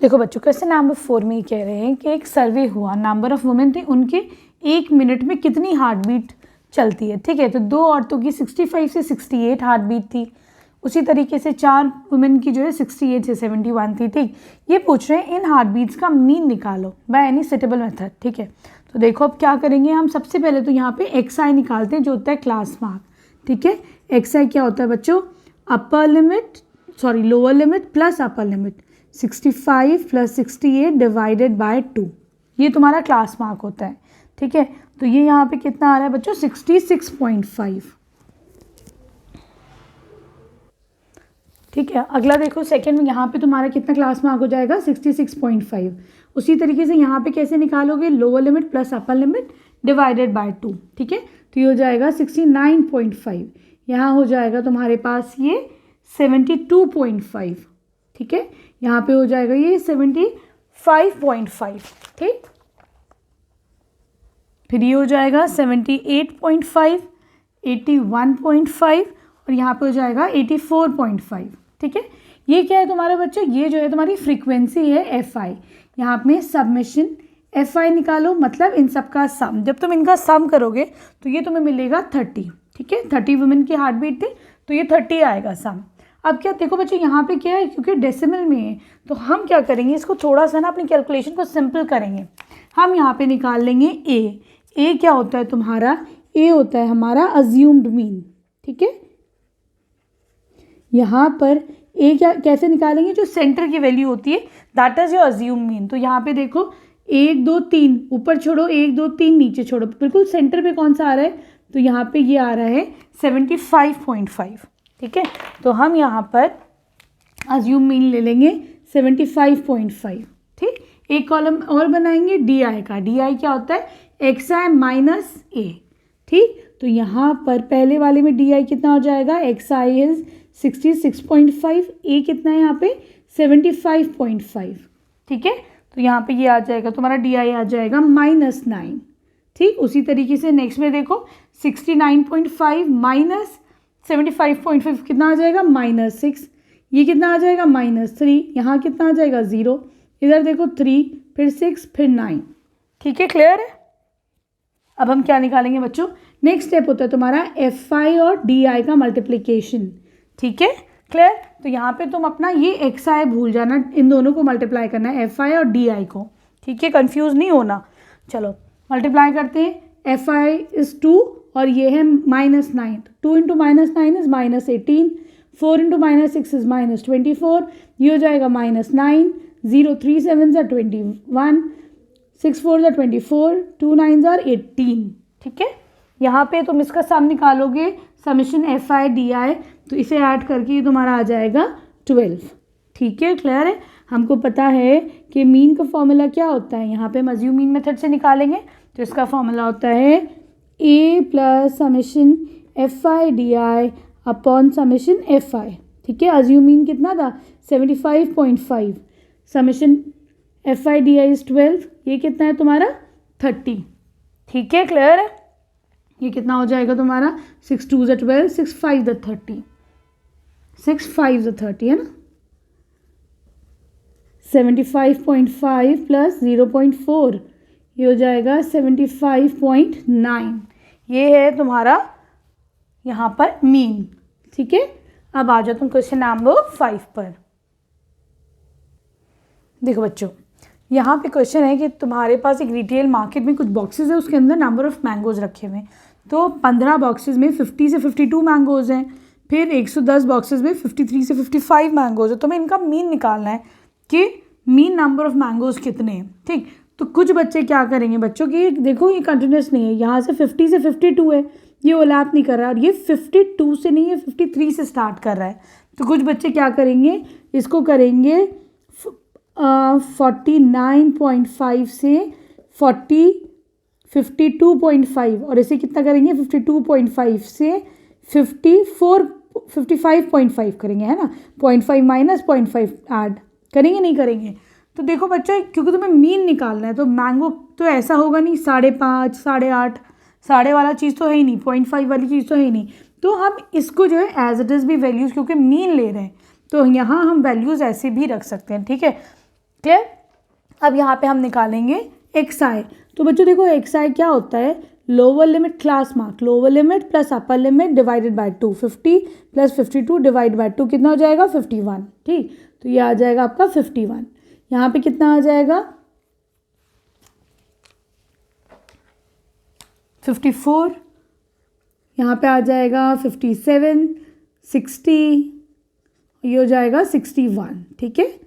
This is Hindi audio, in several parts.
देखो बच्चों, क्वेश्चन नंबर 4 में कह रहे हैं कि एक सर्वे हुआ, नंबर ऑफ वुमेन थे, उनके 1 मिनट में कितनी हार्ट बीट चलती है। ठीक है, तो 2 औरतों की 65 से 68 हार्ट बीट थी, उसी तरीके से 4 वुमेन की जो है 68 से 71 थी। ठीक, ये पूछ रहे हैं इन हार्ट बीट्स का मीन निकालो बाय एनी सुटेबल मेथड। ठीक है, तो देखो अब क्या करेंगे हम, सबसे पहले तो यहाँ पे एक्सआई निकालते हैं जो होता है क्लास मार्क। ठीक है, एक्सआई क्या होता है बच्चों, upper limit lower limit plus upper limit 65 plus 68 divided by 2, ये तुम्हारा क्लास मार्क होता है। ठीक है, तो ये यहाँ पे कितना आ रहा है बच्चों 66.5। ठीक है, अगला देखो सेकंड में यहाँ पे तुम्हारा कितना क्लास मार्क हो जाएगा 66.5। उसी तरीके से यहाँ पे कैसे निकालोगे, lower limit plus upper limit divided by 2। ठीक है, तो ये हो जाएगा 69.5, यहाँ हो जाएगा तुम्हारे पास ये 72.5। ठीक है, यहाँ पे हो जाएगा ये 75.5। ठीक, फिर ये हो जाएगा 78.5, 81.5 और यहाँ पे हो जाएगा 84.5। ठीक है, ये क्या है तुम्हारे बच्चों, ये जो है तुम्हारी फ्रीक्वेंसी है एफ आई। यहाँ पे सबमिशन एफ आई निकालो, मतलब इन सब का सम, जब तुम इनका सम करोगे तो ये तुम्हें मिलेगा 30। ठीक है, 30 वुमेन की हार्ट बीट थी तो ये 30 आएगा सम। अब क्या देखो बच्चों, यहाँ पे क्या है, क्योंकि डेसिमल में है तो हम क्या करेंगे, इसको थोड़ा सा ना अपनी कैलकुलेशन को सिंपल करेंगे। हम यहाँ पे निकाल लेंगे ए क्या होता है तुम्हारा, ए होता है हमारा अज्यूम्ड मीन। ठीक है, यहाँ पर ए क्या कैसे निकालेंगे, जो सेंटर की वैल्यू होती है that is your assume mean. तो यहाँ पे देखो 1 2 3 ऊपर छोड़ो, 1 2 3 नीचे छोड़ो, बिल्कुल सेंटर पे कौन सा आ रहा है, तो यहाँ पे ये आ रहा है 75.5। ठीक है, तो हम यहाँ पर अज्यूम मीन ले लेंगे 75.5। ठीक, एक कॉलम और बनाएंगे डी आई का। डी आई क्या होता है, एक्स आई माइनस ए। ठीक, तो यहाँ पर पहले वाले में डी आई कितना हो जाएगा, एक्स आई इज 66.5, ए कितना है यहाँ पे 75.5। ठीक है, तो यहाँ पे ये आ जाएगा तुम्हारा डी आई आ जाएगा -9। ठीक, उसी तरीके से नेक्स्ट में देखो 69.5 माइनस 75.5 कितना आ जाएगा -6, ये कितना आ जाएगा -3, यहाँ कितना आ जाएगा 0, इधर देखो 3 फिर 6 फिर 9। ठीक है, क्लियर है। अब हम क्या निकालेंगे बच्चों, नेक्स्ट स्टेप होता है तुम्हारा एफ आई और डी आई का मल्टीप्लिकेशन। ठीक है, क्लियर। तो यहाँ पे तुम अपना ये एक्स आई भूल जाना, इन दोनों को मल्टीप्लाई करना है, एफ आई और डी आई को। ठीक है, कंफ्यूज नहीं होना। चलो मल्टीप्लाई करते हैं, एफ आई इज़ 2 और ये है -9, 2 इंटू -9 इज -18, 4 इंटू -6 इज -24, ये हो जाएगा -9, 0 3 7 are 21, 6 4 are 24, 2 9 are 18। ठीक है, यहाँ पे तुम इसका सम निकालोगे, समेशन एफ आई डी आई, तो इसे ऐड करके ये तुम्हारा आ जाएगा 12। ठीक है, क्लियर है। हमको पता है कि मीन का फॉर्मूला क्या होता है, यहाँ पे हम अज्यूम मीन मेथड से निकालेंगे तो इसका फॉर्मूला होता है A plus summation F I D I upon summation F I. ठीक है, अज्यूम मीन कितना था 75.5, summation F I D I is 12, ये कितना है तुम्हारा 30। ठीक है, क्लियर है। ये कितना हो जाएगा तुम्हारा 6 2 are 12, 6 5 are 30, 6 5 are 30 है ना। 75.5 प्लस 0.4 ये हो जाएगा 75.9, ये है तुम्हारा यहाँ पर मीन। ठीक है, अब आ जाओ तुम क्वेश्चन नंबर 5 पर। देखो बच्चों, यहाँ पे क्वेश्चन है कि तुम्हारे पास एक रिटेल मार्केट में कुछ बॉक्सेस है, उसके अंदर नंबर ऑफ मैंगोज रखे हुए हैं। तो 15 बॉक्सेस में 50 से 52 मैंगोज हैं, फिर 110 बॉक्सेस में 53 से 55 मैंगोज है। तुम्हें इनका मीन निकालना है कि मीन नंबर ऑफ मैंगोज कितने हैं। ठीक, तो कुछ बच्चे क्या करेंगे बच्चों की, देखो ये कंटिन्यूस नहीं है, यहाँ से 50 से 52 है, ये ओवरलैप नहीं कर रहा है, और ये 52 से नहीं है 53 से स्टार्ट कर रहा है। तो कुछ बच्चे क्या करेंगे, इसको करेंगे 49.5 से 52.5 और इसे कितना करेंगे 52.5 से 55.5 करेंगे, है ना। 0.5 माइनस 0.5 ऐड करेंगे, नहीं करेंगे। तो देखो बच्चों, क्योंकि तुम्हें मीन निकालना है तो मैंगो तो ऐसा होगा नहीं 5.5 8.5, साढ़े वाला चीज़ तो है ही नहीं, 0.5 वाली चीज़ तो है ही नहीं। तो हम इसको जो है एज इट इज़ भी वैल्यूज़, क्योंकि मीन ले रहे हैं तो यहाँ हम वैल्यूज़ ऐसे भी रख सकते हैं। ठीक है, क्लियर। अब यहाँ पे हम निकालेंगे xi। तो बच्चों देखो xi क्या होता है, lower limit class mark, lower limit plus upper limit divided by 2, 50 plus 52 divide by 2 कितना हो जाएगा 51। ठीक, तो ये आ जाएगा आपका 51। यहाँ पे कितना आ जाएगा 54, यहाँ पे आ जाएगा 57, 60, ये हो जाएगा 61। ठीक है,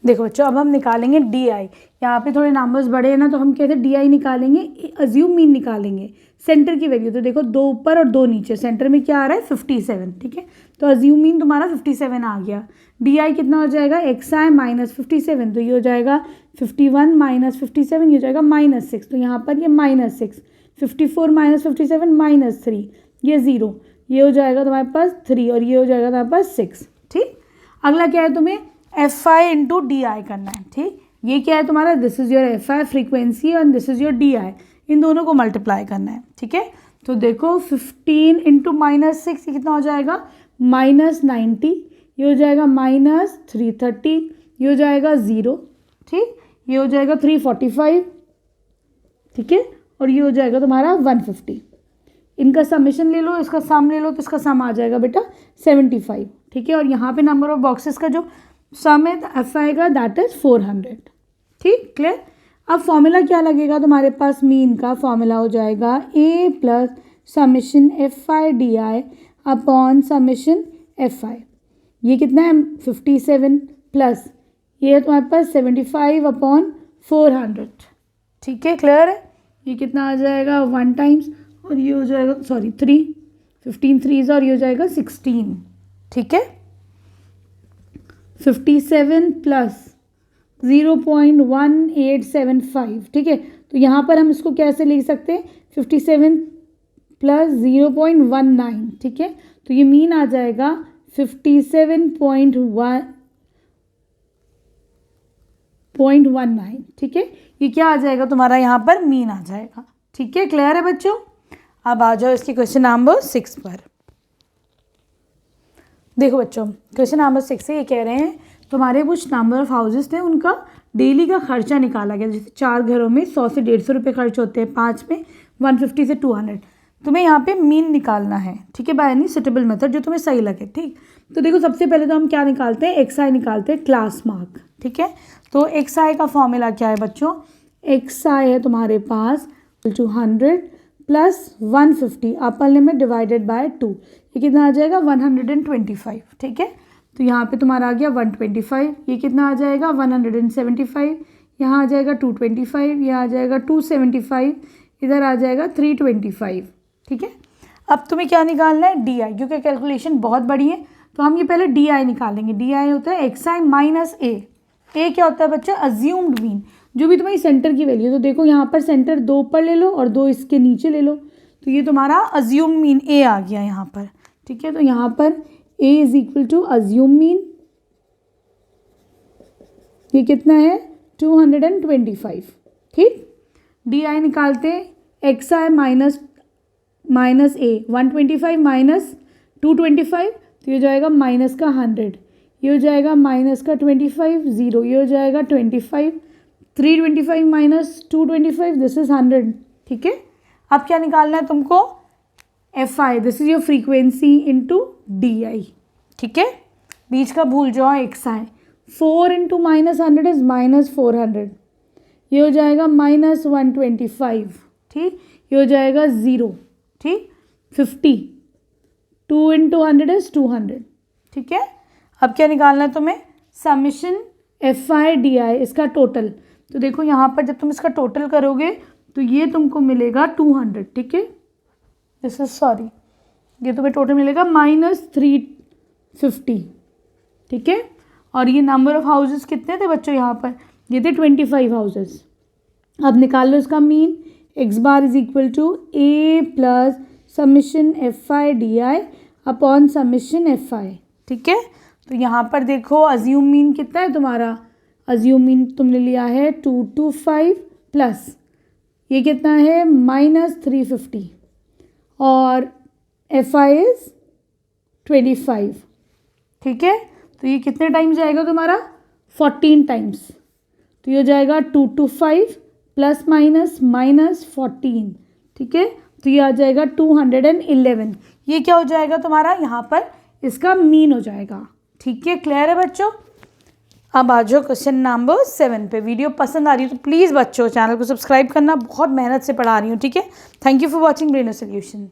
देखो बच्चों अब हम निकालेंगे डी आई। यहाँ पे थोड़े नंबर्स बड़े हैं ना, तो हम कहते हैं डी आई निकालेंगे, अज्यूम मीन निकालेंगे, सेंटर की वैल्यू। तो देखो 2 ऊपर और 2 नीचे, सेंटर में क्या आ रहा है 57। ठीक है, तो अज्यूम मीन तुम्हारा 57 आ गया। डी आई कितना हो जाएगा एक्स आई माइनस 57, तो ये हो जाएगा 51 माइनस 57, ये हो जाएगा -6। तो यहाँ पर ये -6, 54 माइनस 57 -3, ये 0, ये हो जाएगा तुम्हारे पास 3 और ये हो जाएगा तुम्हारे पास 6। ठीक, अगला क्या है, तुम्हें F I into D I करना है। ठीक, ये क्या है तुम्हारा, this is your F I frequency और this is your D I, इन दोनों को मल्टीप्लाई करना है। ठीक है, तो देखो 15 इंटू -6 ये कितना हो जाएगा -90, ये हो जाएगा -330, ये हो जाएगा 0। ठीक, ये हो जाएगा 345। ठीक है, और ये हो जाएगा तुम्हारा 150। इनका समेशन ले लो, इसका सम ले लो, तो इसका सम आ जाएगा बेटा 75। ठीक है, और यहाँ पे नंबर ऑफ बॉक्सेस का जो सम है एफ आएगा दैट इज 400। ठीक, क्लियर। अब फॉर्मूला क्या लगेगा तुम्हारे पास, मीन का फॉर्मूला हो जाएगा A plus summation F I D I upon summation F I. ये कितना है 57 प्लस ये है तुम्हारे पास 75 अपॉन 400। ठीक है, क्लियर है। ये कितना आ जाएगा 1 टाइम्स और ये हो जाएगा 3, 15 3 और ये हो जाएगा 16। ठीक है, 57 प्लस 0.1875। ठीक है, तो यहाँ पर हम इसको कैसे लिख सकते हैं 57 प्लस 0.19। ठीक है, तो ये मीन आ जाएगा 57.19। ठीक है, ये क्या आ जाएगा तुम्हारा यहाँ पर मीन आ जाएगा। ठीक है, क्लियर है बच्चों। अब आ जाओ इसकी क्वेश्चन नंबर 6 पर। देखो बच्चों क्वेश्चन नंबर 6 से ये कह रहे हैं तुम्हारे कुछ नंबर ऑफ हाउसेस थे, उनका डेली का खर्चा निकाला गया। जैसे 4 घरों में 100 से 150 रुपये खर्च होते हैं, 5 में 150 से 200। तुम्हें यहाँ पे मीन निकालना है। ठीक है, बाय एनी सुटेबल मेथड जो तुम्हें सही लगे। ठीक, तो देखो सबसे पहले तो हम क्या निकालते हैं, एक्स आई निकालते हैं, क्लास मार्क। ठीक है, तो एक्स आई का फॉर्मूला क्या है बच्चों, एक्स आई है तुम्हारे पास 100 plus 150 upper limit divided by 2, ये कितना आ जाएगा 125। ठीक है, तो यहाँ पे तुम्हारा आ गया 125, ये कितना आ जाएगा 175, यहाँ आ जाएगा 225, यहाँ आ जाएगा 275, इधर आ जाएगा 325। ठीक है, अब तुम्हें क्या निकालना है डी आई, क्योंकि कैलकुलेशन बहुत बड़ी है तो हम ये पहले डी आई निकालेंगे। डी आई होता है एक्स आई माइनस ए। ए क्या होता है बच्चा, अज्यूम्ड मीन, जो भी तुम्हारी सेंटर की वैल्यू। तो देखो यहाँ पर सेंटर 2 ऊपर ले लो और 2 इसके नीचे ले लो, तो ये तुम्हारा अज्यूम मीन ए आ गया यहाँ पर। ठीक है, तो यहाँ पर A is equal to assume mean, ये कितना है 225। ठीक, डी आई निकालते हैं, X I minus A 125 minus 225, तो ये हो जाएगा माइनस का 100, ये हो जाएगा माइनस का 25, 0, ये हो जाएगा 25, 325 माइनस 225 दिस इज 100। ठीक है, अब क्या निकालना है तुमको, F I, this is your frequency into D आई। ठीक है, बीच का भूल जाओ x I, 4 into minus 100 is minus 400, ये हो जाएगा माइनस 125। ठीक, ये हो जाएगा 0। ठीक, 50, 2 इंटू 100 इज 200। ठीक है, अब क्या निकालना है तुम्हें, समेशन एफ आई डी आई, इसका टोटल। तो देखो यहाँ पर जब तुम इसका टोटल करोगे तो ये तुमको मिलेगा 200। ठीक है, दिस इज सॉरी, ये तुम्हें टोटल मिलेगा -350। ठीक है, और ये नंबर ऑफ हाउसेस कितने थे बच्चों यहाँ पर, ये थे 25 हाउसेस। अब निकाल लो इसका mean, X bar is equal to A plus summation F I D I upon summation F I. ठीक है, तो यहाँ पर देखो अज्यूम मीन कितना है तुम्हारा, अज्यूम मीन तुमने लिया है 225 प्लस ये कितना है -350 और एफ आई इज 25। ठीक है, तो ये कितने टाइम्स जाएगा तुम्हारा 14 टाइम्स। तो ये हो जाएगा 2 to 5 प्लस माइनस -14, ठीक है। तो ये आ जाएगा 211। ये क्या हो जाएगा तुम्हारा, यहाँ पर इसका मीन हो जाएगा, ठीक है। क्लियर है बच्चों। अब आ जाओ क्वेश्चन नंबर 7 पे। वीडियो पसंद आ रही है तो प्लीज़ बच्चों चैनल को सब्सक्राइब करना, बहुत मेहनत से पढ़ा रही हूँ, ठीक है। थैंक यू फॉर वॉचिंग ब्रेनो सॉल्यूशन।